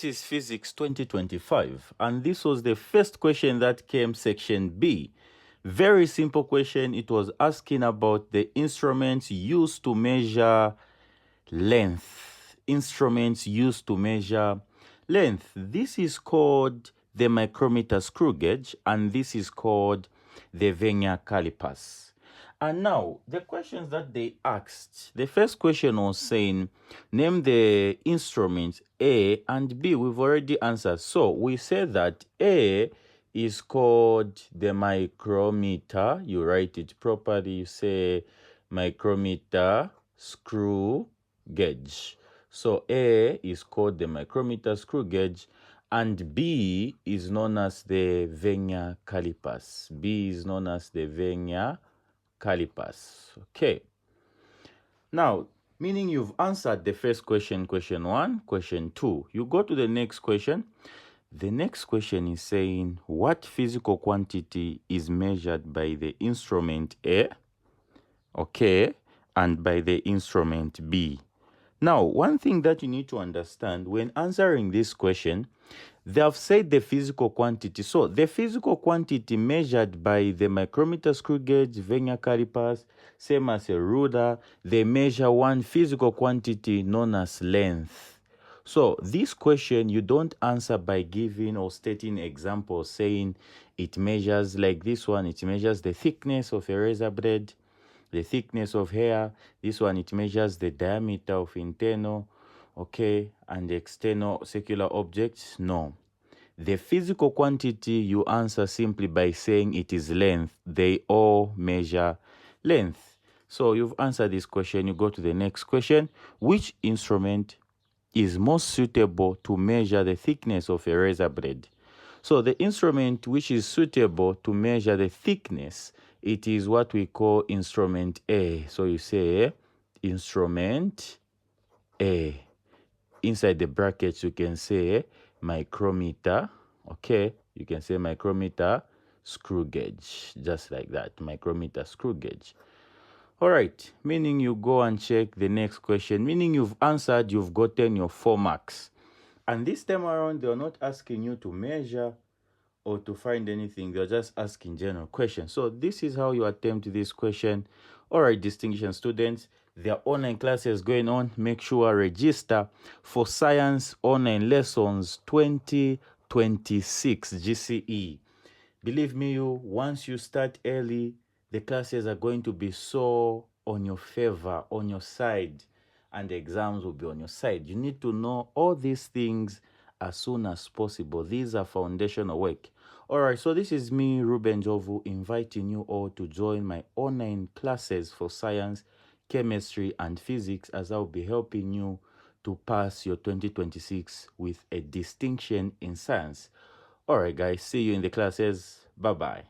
This is Physics 2025, and this was the first question that came section B. Very simple question. It was asking about the instruments used to measure length. Instruments used to measure length. This is called the micrometer screw gauge, and this is called the vernier calipers. And now, the questions that they asked, the first question was saying, name the instruments A and B. We've already answered. So we said that A is called the micrometer. You write it properly. You say micrometer screw gauge. So A is called the micrometer screw gauge, and B is known as the vernier calipers. B is known as the vernier calipers. Okay. Now, meaning you've answered the first question, question 1, question 2. You go to the next question. The next question is saying, what physical quantity is measured by the instrument A, okay, and by the instrument B? Now, one thing that you need to understand when answering this question, they have said the physical quantity. So the physical quantity measured by the micrometer screw gauge, vernier calipers, same as a ruler, they measure one physical quantity known as length. So this question, you don't answer by giving or stating examples saying it measures like this one, it measures the thickness of a razor blade, the thickness of hair. This one, it measures the diameter of internal, okay, and external circular objects. No. The physical quantity, you answer simply by saying it is length. They all measure length. So you've answered this question. You go to the next question. Which instrument is most suitable to measure the thickness of a razor blade? So the instrument which is suitable to measure the thickness, it is what we call instrument A. So you say instrument A. Inside the brackets, you can say micrometer. Okay, you can say micrometer screw gauge, just like that, micrometer screw gauge. All right, meaning you go and check the next question, meaning you've answered, you've gotten your 4 marks. And this time around, they're not asking you to measure or to find anything. They're just asking general questions. So this is how you attempt this question. All right, distinguished students, there are online classes going on. Make sure register for Science Online Lessons 2026 GCE. Believe me, once you start early, the classes are going to be so on your favor, on your side, and the exams will be on your side. You need to know all these things as soon as possible. These are foundational work. All right, so this is me, Ruben Jovu, inviting you all to join my online classes for science, chemistry, and physics, as I'll be helping you to pass your 2026 with a distinction in science. All right, guys, see you in the classes. Bye-bye.